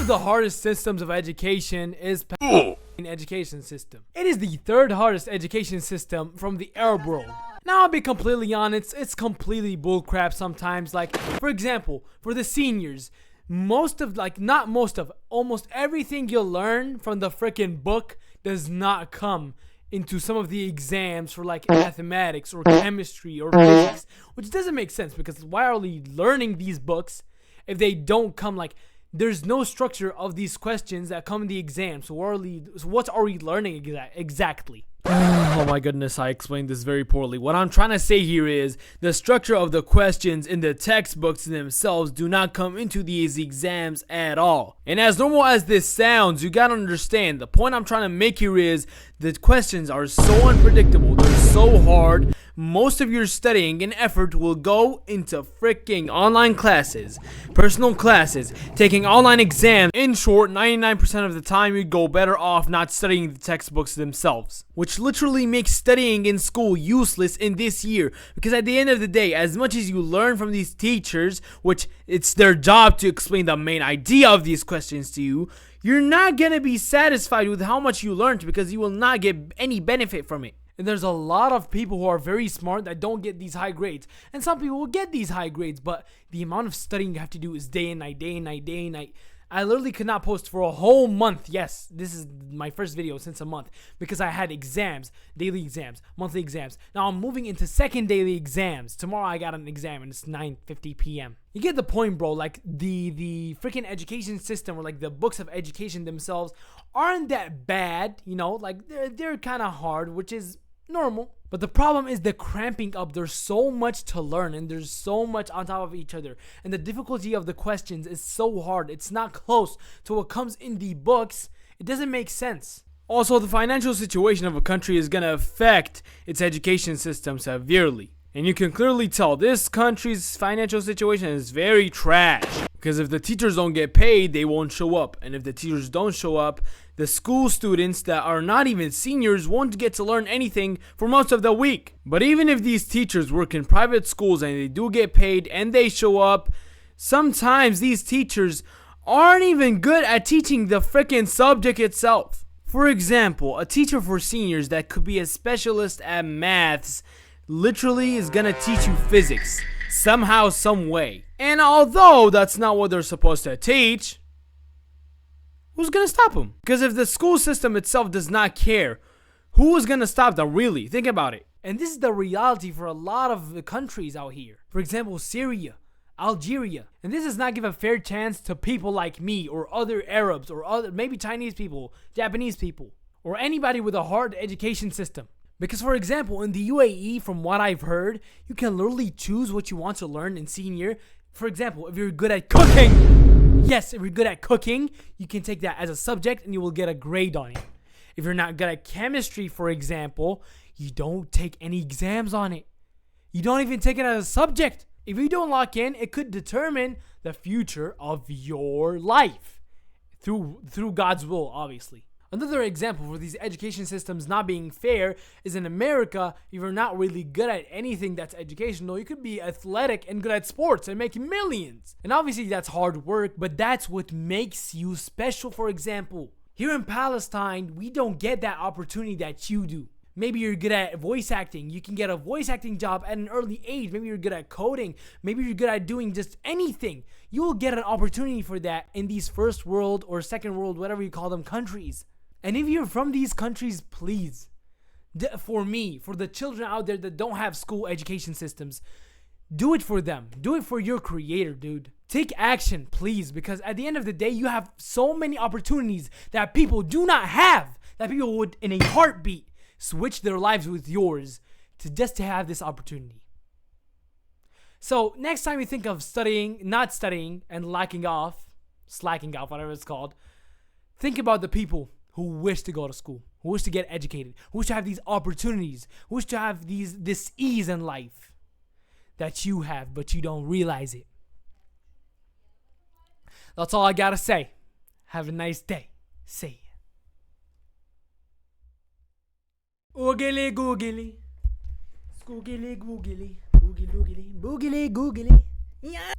of the hardest systems of education is Palestinian Education System. It is the third hardest education system from the Arab world. Now, I'll be completely honest, it's completely bullcrap sometimes. Like, for example, for the seniors, almost everything you'll learn from the freaking book does not come into some of the exams for like mathematics or chemistry or physics, which doesn't make sense, because why are we learning these books if they don't come, like, there's no structure of these questions that come in the exam. So what are we learning exactly? Oh my goodness, I explained this very poorly. What I'm trying to say here is the structure of the questions in the textbooks themselves do not come into these exams at all. And as normal as this sounds, you gotta understand, the point I'm trying to make here is the questions are so unpredictable, they're so hard. Most of your studying and effort will go into freaking online classes, personal classes, taking online exams. In short, 99% of the time you'd go better off not studying the textbooks themselves, which literally makes studying in school useless in this year, because at the end of the day, as much as you learn from these teachers, which it's their job to explain the main idea of these questions to you, you're not gonna be satisfied with how much you learned, because you will not get any benefit from it. And there's a lot of people who are very smart that don't get these high grades. And some people will get these high grades, but the amount of studying you have to do is day and night, day and night, day and night. I literally could not post for a whole month. Yes, this is my first video since a month, because I had exams, daily exams, monthly exams. Now I'm moving into second daily exams. Tomorrow I got an exam and it's 9:50 p.m. You get the point, bro. Like, the freaking education system, or like the books of education themselves, aren't that bad, you know? Like, they're kind of hard, which is normal. But the problem is the cramping up. There's so much to learn, and there's so much on top of each other, and the difficulty of the questions is so hard. It's not close to what comes in the books. It doesn't make sense. Also, the financial situation of a country is going to affect its education system severely, and you can clearly tell this country's financial situation is very trash, because if the teachers don't get paid, they won't show up, and if the teachers don't show up, the school students that are not even seniors won't get to learn anything for most of the week. But even if these teachers work in private schools and they do get paid and they show up, sometimes these teachers aren't even good at teaching the freaking subject itself. For example, a teacher for seniors that could be a specialist at maths literally is gonna teach you physics somehow, some way. And although that's not what they're supposed to teach, who's gonna stop them? Because if the school system itself does not care, who is gonna stop them, really? Think about it. And this is the reality for a lot of the countries out here. For example, Syria, Algeria. And this does not give a fair chance to people like me, or other Arabs, or other, maybe Chinese people, Japanese people, or anybody with a hard education system. Because, for example, in the UAE, from what I've heard, you can literally choose what you want to learn in senior. For example, if you're good at cooking, yes, if you're good at cooking, you can take that as a subject and you will get a grade on it. If you're not good at chemistry, for example, you don't take any exams on it. You don't even take it as a subject. If you don't lock in, it could determine the future of your life through God's will, obviously. Another example for these education systems not being fair is in America. If you're not really good at anything that's educational, you could be athletic and good at sports and make millions. And obviously that's hard work, but that's what makes you special. For example, here in Palestine, we don't get that opportunity that you do. Maybe you're good at voice acting. You can get a voice acting job at an early age. Maybe you're good at coding. Maybe you're good at doing just anything. You will get an opportunity for that in these first world or second world, whatever you call them, countries. And if you're from these countries, please, for me, for the children out there that don't have school education systems, do it for them. Do it for your creator, dude. Take action, please, because at the end of the day, you have so many opportunities that people do not have, that people would, in a heartbeat, switch their lives with yours to have this opportunity. So next time you think of studying, not studying, and slacking off, whatever it's called, think about the people who wish to go to school, who wish to get educated, who wish to have these opportunities, who wish to have this ease in life that you have, but you don't realize it. That's all I gotta say. Have a nice day. See ya. Oogly googly. Scoogly googly. Boogly googly. Boogly googly. Yeah.